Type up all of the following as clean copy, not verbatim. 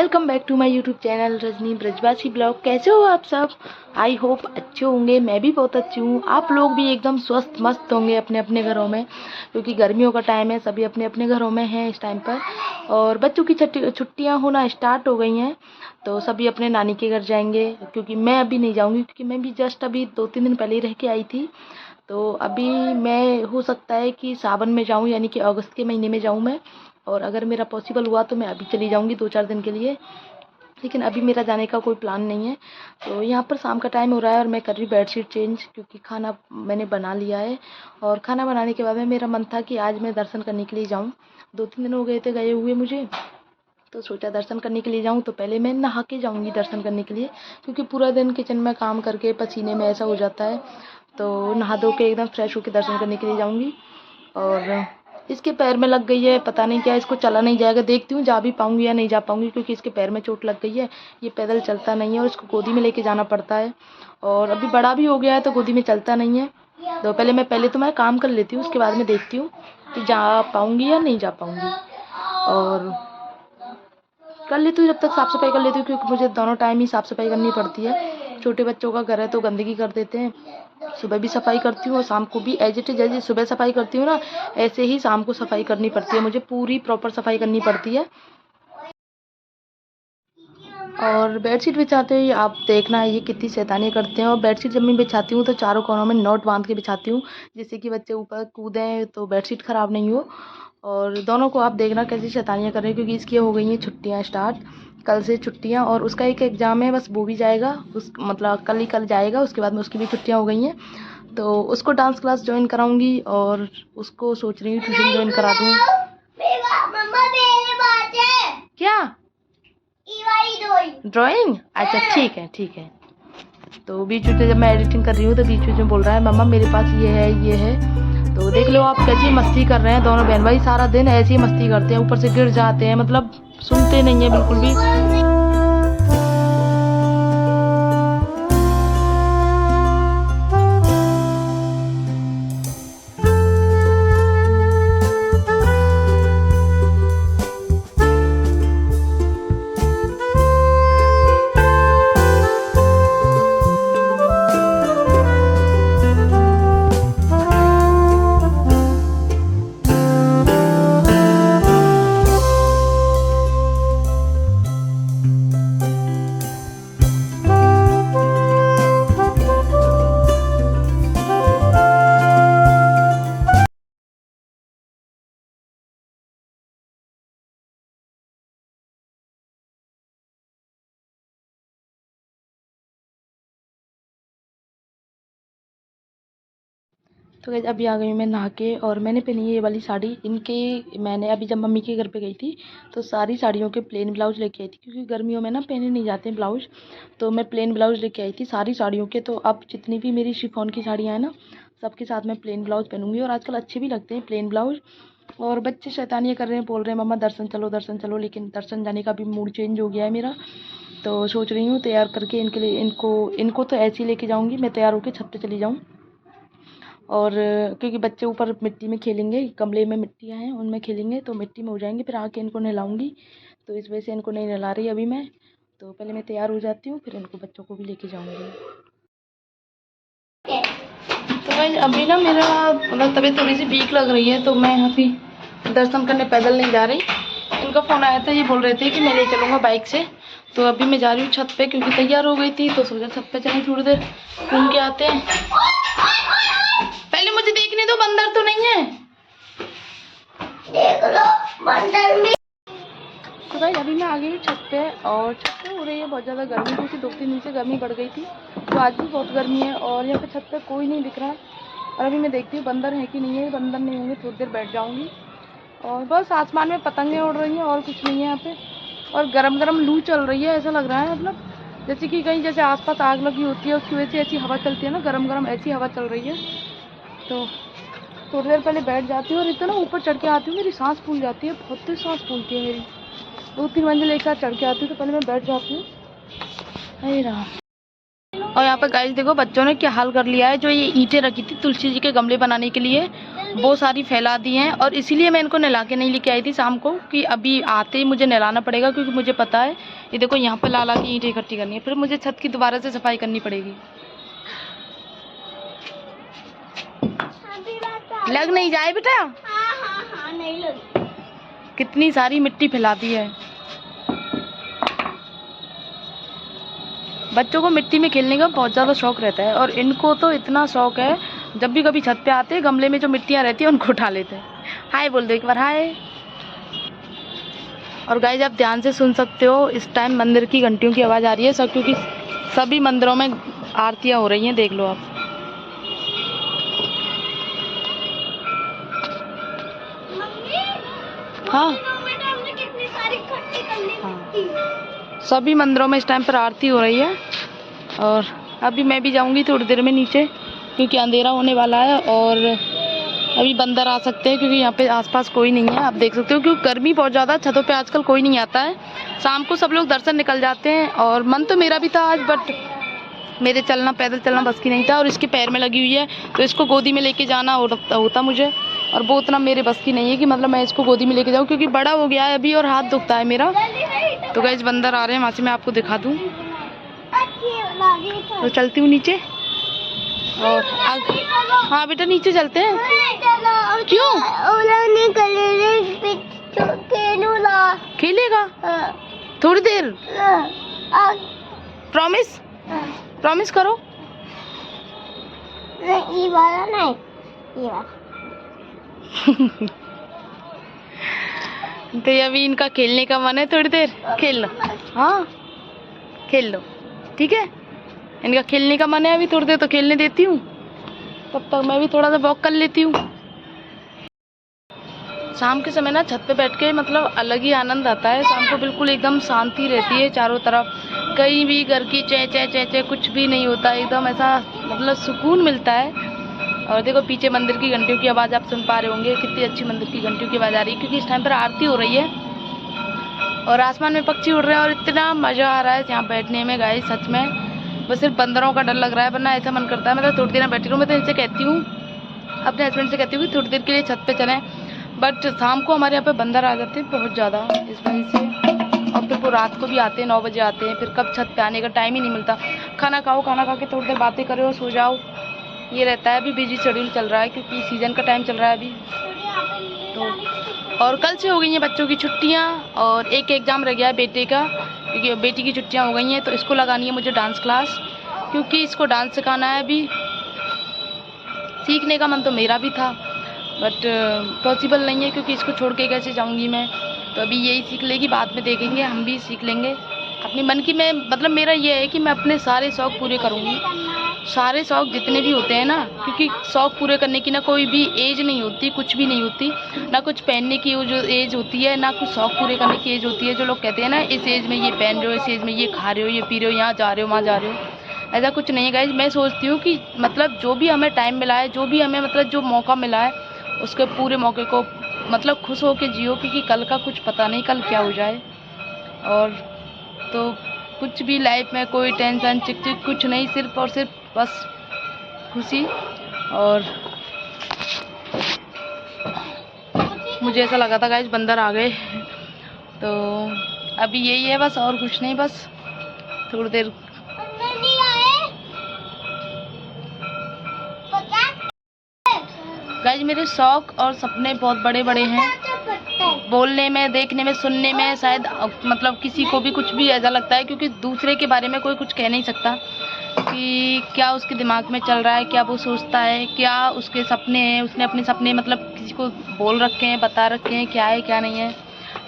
Welcome back to my YouTube channel Rajni Brajwasi blog. कैसे हो आप सब? आई होप अच्छे होंगे। मैं भी बहुत अच्छी हूँ। आप लोग भी एकदम स्वस्थ मस्त होंगे अपने अपने घरों में, क्योंकि गर्मियों का टाइम है, सभी अपने अपने घरों में हैं इस टाइम पर। और बच्चों की छुट्टियाँ होना स्टार्ट हो गई हैं, तो सभी अपने नानी के घर जाएंगे। क्योंकि मैं अभी नहीं जाऊँगी, क्योंकि मैं भी जस्ट अभी 2-3 दिन पहले ही रह के आई थी। तो अभी मैं हो सकता है कि सावन में जाऊँ, यानी कि अगस्त के महीने में जाऊँ मैं। और अगर मेरा पॉसिबल हुआ तो मैं अभी चली जाऊँगी 2-4 दिन के लिए, लेकिन अभी मेरा जाने का कोई प्लान नहीं है। तो यहाँ पर शाम का टाइम हो रहा है और मैं कर रही हूँ बेडशीट चेंज, क्योंकि खाना मैंने बना लिया है। और खाना बनाने के बाद में मेरा मन था कि आज मैं दर्शन करने के लिए जाऊँ। 2-3 दिन हो गए थे गए हुए मुझे, तो सोचा दर्शन करने के लिए जाऊँ। तो पहले मैं नहा के जाऊँगी दर्शन करने के लिए, क्योंकि पूरा दिन किचन में काम करके पसीने में ऐसा हो जाता है। तो नहा धो के एकदम फ्रेश होकर दर्शन करने के लिए जाऊँगी। और इसके पैर में लग गई है, पता नहीं क्या, इसको चला नहीं जाएगा। देखती हूँ जा भी पाऊँगी या नहीं जा पाऊँगी, क्योंकि इसके पैर में चोट लग गई है। ये पैदल चलता नहीं है और इसको गोदी में लेके जाना पड़ता है। और अभी बड़ा भी हो गया है तो गोदी में चलता नहीं है। तो पहले तो मैं काम कर लेती हूँ, उसके बाद में देखती हूँ कि जा पाऊँगी या नहीं जा पाऊँगी। और कर लेती हूँ, जब तक साफ़ सफाई कर लेती हूँ, क्योंकि मुझे दोनों टाइम ही साफ़ सफाई करनी पड़ती है। छोटे बच्चों का घर है तो गंदगी कर देते हैं। सुबह भी सफाई करती हूँ और शाम को भी, एज इट इज जैसे सुबह सफाई करती हूँ ना, ऐसे ही शाम को सफाई करनी पड़ती है। मुझे पूरी प्रॉपर सफाई करनी पड़ती है। और बेडशीट बिछाते ही आप देखना ये कितनी शैतानी करते हैं। और बेडशीट जब मैं बिछाती हूँ तो चारों कोनों में नॉट बांध के बिछाती हूँ, जिससे कि बच्चे ऊपर कूदें तो बेडशीट ख़राब नहीं हो। और दोनों को आप देखना कैसी शैतानियाँ कर रहे हैं, क्योंकि इसकी हो गई हैं छुट्टियाँ स्टार्ट, कल से छुट्टियाँ। और उसका एक एग्ज़ाम है, बस वो भी जाएगा, उस मतलब कल जाएगा। उसके बाद में उसकी भी छुट्टियाँ हो गई हैं, तो उसको डांस क्लास ज्वाइन कराऊंगी। और उसको सोच रही हूँ ट्यूशन ज्वाइन करा दूँ। क्या ड्राइंग? अच्छा ठीक है ठीक है। तो बीच में जब मैं एडिटिंग कर रही हूँ तो बीच में बोल रहा है मम्मा मेरे पास ये है ये है। तो देख लो आप कैसी मस्ती कर रहे हैं दोनों बहन भाई, सारा दिन ऐसी ही मस्ती करते हैं, ऊपर से गिर जाते हैं, मतलब सुनते नहीं है बिल्कुल भी। तो गाइस अभी आ गई मैं नहा के, और मैंने पहनी है ये वाली साड़ी। इनके मैंने अभी जब मम्मी के घर पे गई थी तो सारी साड़ियों के प्लेन ब्लाउज लेके आई थी, क्योंकि गर्मियों में ना पहने नहीं जाते हैं ब्लाउज। तो मैं प्लेन ब्लाउज लेके आई थी सारी साड़ियों के। तो अब जितनी भी मेरी शिफॉन की साड़ियाँ हैं ना, सबके साथ मैं प्लेन ब्लाउज पहनूंगी। और आजकल अच्छे भी लगते हैं प्लेन ब्लाउज। और बच्चे शैतानियाँ कर रहे हैं, बोल रहे हैं मम्मा दर्शन चलो, लेकिन दर्शन जाने का भी मूड चेंज हो गया है मेरा। तो सोच रही हूँ तैयार करके इनके लिए, इनको तो ऐसे ही लेके जाऊँगी, मैं तैयार होकर छत पर चली जाऊँ। और क्योंकि बच्चे ऊपर मिट्टी में खेलेंगे, गमले में मिट्टियाँ हैं उनमें खेलेंगे, तो मिट्टी में हो जाएंगे, फिर आके इनको नहलाऊंगी। तो इस वजह से इनको नहीं नहला रही अभी मैं। तो पहले मैं तैयार हो जाती हूँ, फिर इनको बच्चों को भी लेके जाऊँगी। तो भाई अभी ना मेरा मतलब तबीयत थोड़ी सी वीक लग रही है, तो मैं अभी दर्शन करने पैदल नहीं जा रही। इनका फ़ोन आया था, ये बोल रहे थे कि मैं ले चलूँगा बाइक से। तो अभी मैं जा रही हूँ छत पे, क्योंकि तैयार हो गई थी, तो सोचा छत पे चलें, थोड़ी देर घूम के आते हैं। पहले मुझे देखने दो, बंदर तो नहीं है, देख लो बंदर भी। तो भाई अभी मैं आ गई हूँ छत पे, और छत पे हो रही है बहुत ज़्यादा गर्मी, क्योंकि 2-3 दिन से गर्मी बढ़ गई थी। तो आज भी बहुत गर्मी है, और यहाँ पे छत पे कोई नहीं दिख रहा। और अभी मैं देखती हूँ बंदर है कि नहीं है। बंदर नहीं होंगे थोड़ी देर बैठ जाऊँगी। और बस आसमान में पतंगें उड़ रही हैं, और कुछ नहीं है यहाँ पे। और गरम गरम लू चल रही है, ऐसा लग रहा है, मतलब जैसे कि कहीं जैसे आसपास आग लगी होती है, उसकी वजह से ऐसी हवा चलती है ना, गरम गरम ऐसी हवा चल रही है। तो थोड़ी देर पहले बैठ जाती हूँ, और इतना ऊपर चढ़ के आती हूँ, मेरी सांस फूल जाती है, बहुत तेज सांस फूलती है मेरी। 2-3 मंजिल एक साथ चढ़ के आती हूँ, तो पहले मैं बैठ जाती हूँ। अरे राम। और यहाँ पर गाइस देखो बच्चों ने क्या हाल कर लिया है। जो ये ईंटें रखी थी तुलसी जी के गमले बनाने के लिए, वो सारी फैला दी हैं, और इसीलिए मैं इनको नहला के नहीं लेके आई थी शाम को कि अभी आते ही मुझे नहलाना पड़ेगा, क्योंकि मुझे पता है ये देखो यहाँ पे ला ला के ईंटें इकट्ठी करनी है, फिर मुझे छत की दोबारा से सफाई करनी पड़ेगी। लग नहीं जाए बेटा? हाँ, नहीं लगी। कितनी सारी मिट्टी फैला दी है। बच्चों को मिट्टी में खेलने का बहुत ज़्यादा शौक रहता है, और इनको तो इतना शौक है, जब भी कभी छत पे आते हैं गमले में जो मिट्टियाँ रहती है उनको उठा लेते हैं। हाय बोल दो एक बार, हाय। और गाइस आप ध्यान से सुन सकते हो, इस टाइम मंदिर की घंटियों की आवाज़ आ रही है सब, क्योंकि सभी मंदिरों में आरतियाँ हो रही हैं, देख लो आप। हाँ कितनी सारी इकट्ठी कर ली मिट्टी। सभी मंदिरों में इस टाइम पर आरती हो रही है, और अभी मैं भी जाऊंगी थोड़ी देर में नीचे, क्योंकि अंधेरा होने वाला है और अभी बंदर आ सकते हैं, क्योंकि यहाँ पे आसपास कोई नहीं है। आप देख सकते हो क्योंकि गर्मी बहुत ज़्यादा, छतों पे आजकल कोई नहीं आता है। शाम को सब लोग दर्शन निकल जाते हैं, और मन तो मेरा भी था आज, बट मेरे पैदल चलना बस की नहीं था, और इसके पैर में लगी हुई है तो इसको गोदी में लेके जाना होता मुझे, और वो उतना मेरे बस की नहीं है कि मतलब मैं इसको गोदी में लेके जाऊँ, क्योंकि बड़ा हो गया है अभी और हाथ दुखता है मेरा। तो गाइस बंदर आ रहे हैं, वहाँ से मैं आपको दिखा दूँ। तो चलती हूँ नीचे, और हाँ बेटा नीचे चलते हैं। क्यों? खेलेगा थोड़ी देर? प्रॉमिस? प्रॉमिस करो। ये वाला नहीं, ये वाला। तो ये अभी इनका खेलने का मन है, थोड़ी देर खेल लो। हाँ खेल लो, ठीक है। इनका खेलने का मन है, अभी थोड़ी देर तो खेलने देती हूँ, तब तक मैं भी थोड़ा सा वॉक कर लेती हूँ। शाम के समय ना छत पे बैठ के मतलब अलग ही आनंद आता है। शाम को बिल्कुल एकदम शांति रहती है चारों तरफ, कहीं भी घर की चै चै चै चै कुछ भी नहीं होता, एकदम ऐसा मतलब सुकून मिलता है। और देखो पीछे मंदिर की घंटियों की आवाज़ आप सुन पा रहे होंगे, कितनी अच्छी मंदिर की घंटियों की आवाज़ आ रही है, क्योंकि इस टाइम पर आरती हो रही है और आसमान में पक्षी उड़ रहे हैं, और इतना मज़ा आ रहा है यहाँ बैठने में गाइस, सच में। बस सिर्फ बंदरों का डर लग रहा है, वरना ऐसा मन करता है मतलब थोड़ी देर बैठी रहूँ। मैं तो इनसे कहती हूँ, अपने हस्बैंड से कहती हूँ कि थोड़ी देर के लिए छत पे चलें, बट शाम को हमारे यहाँ पे बंदर आ जाते हैं बहुत ज़्यादा, इस वजह से। और फिर वो रात को भी आते हैं, 9 बजे आते हैं, फिर कब छत पे आने का टाइम ही नहीं मिलता। खाना खाओ, खाना खा के थोड़ी देर बातें करो, सो जाओ, ये रहता है। अभी बिजी शेड्यूल चल रहा है, क्योंकि सीज़न का टाइम चल रहा है अभी तो। और कल से हो गई हैं बच्चों की छुट्टियाँ, और एक एग्ज़ाम रह गया है बेटे का, क्योंकि बेटी की छुट्टियाँ हो गई हैं, तो इसको लगानी है मुझे डांस क्लास, क्योंकि इसको डांस सिखाना है। अभी सीखने का मन तो मेरा भी था, बट पॉसिबल नहीं है, क्योंकि इसको छोड़ के कैसे जाऊंगी मैं। तो अभी यही सीख लेगी, बाद में देखेंगे, हम भी सीख लेंगे अपनी मन की। मैं मतलब मेरा ये है कि मैं अपने सारे शौक़ पूरे करूँगी, सारे शौक़ जितने भी होते हैं ना, क्योंकि शौक़ पूरे करने की ना कोई भी एज नहीं होती, कुछ भी नहीं होती, ना कुछ पहनने की जो एज होती है, ना कुछ शौक़ पूरे करने की एज होती है। जो लोग कहते हैं ना इस एज में ये पहन रहे हो, इस एज में ये खा रहे हो, ये पी रहे हो, यहाँ जा रहे हो, वहाँ जा रहे हो, ऐसा कुछ नहीं है गाइस। मैं सोचती हूँ कि मतलब जो भी हमें टाइम मिला है, जो भी हमें मतलब जो मौका मिला है, उसके पूरे मौके को मतलब खुश हो के जियो, क्योंकि कल का कुछ पता नहीं कल क्या हो जाए। और तो कुछ भी लाइफ में कोई टेंशन चिक चिक कुछ नहीं, सिर्फ और सिर्फ बस खुशी। और मुझे ऐसा लगा था गाइस बंदर आ गए, तो अभी यही है बस, और कुछ नहीं, बस थोड़ी देर। गाइस मेरे शौक़ और सपने बहुत बड़े बड़े हैं, बोलने में, देखने में, सुनने में, शायद मतलब किसी को भी कुछ भी ऐसा लगता है, क्योंकि दूसरे के बारे में कोई कुछ कह नहीं सकता कि क्या उसके दिमाग में चल रहा है, क्या वो सोचता है, क्या उसके सपने हैं, उसने अपने सपने मतलब किसी को बोल रखे हैं, बता रखे हैं, क्या है क्या नहीं है।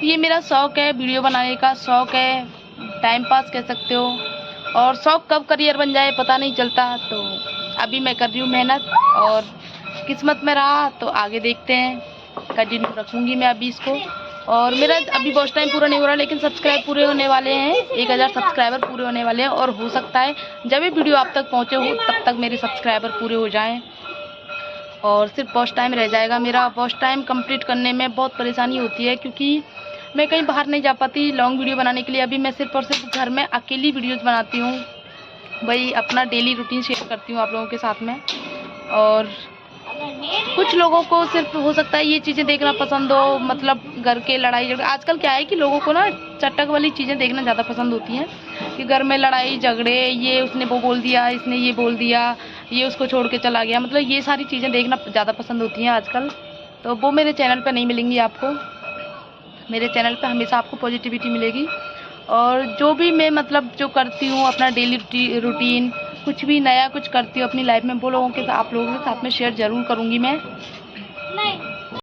ये मेरा शौक़ है, वीडियो बनाने का शौक़ है, टाइम पास कह सकते हो। और शौक़ कब करियर बन जाए पता नहीं चलता, तो अभी मैं कर रही हूँ मेहनत, और किस्मत में रहा तो आगे देखते हैं, कंटिन्यू रखूँगी मैं अभी इसको। और मेरा अभी वॉच टाइम पूरा नहीं हो रहा, लेकिन सब्सक्राइब पूरे होने वाले हैं, 1000 सब्सक्राइबर पूरे होने वाले हैं, और हो सकता है जब ये वीडियो आप तक पहुँचे हो तब तक मेरे सब्सक्राइबर पूरे हो जाएं, और सिर्फ वॉच टाइम रह जाएगा मेरा। वॉच टाइम कंप्लीट करने में बहुत परेशानी होती है, क्योंकि मैं कहीं बाहर नहीं जा पाती लॉन्ग वीडियो बनाने के लिए। अभी मैं सिर्फ और सिर्फ घर में अकेली वीडियोज़ बनाती हूँ, वही अपना डेली रूटीन शेयर करती हूँ आप लोगों के साथ में। और अगर मेरी कुछ लोगों को सिर्फ हो सकता है ये चीज़ें देखना पसंद हो, मतलब घर के लड़ाई झगड़े। आजकल क्या है कि लोगों को ना चटक वाली चीज़ें देखना ज़्यादा पसंद होती हैं, कि घर में लड़ाई झगड़े, ये उसने वो बोल दिया, इसने ये बोल दिया, ये उसको छोड़ के चला गया, मतलब ये सारी चीज़ें देखना ज़्यादा पसंद होती हैं आजकल। तो वो मेरे चैनल पे नहीं मिलेंगी आपको। मेरे चैनल पे हमेशा आपको पॉजिटिविटी मिलेगी। और जो भी मैं मतलब जो करती हूँ अपना डेली रूटीन, कुछ भी नया कुछ करती हूँ अपनी लाइफ में, वो लोगों के साथ, आप लोगों के साथ में शेयर ज़रूर करूँगी मैं। नहीं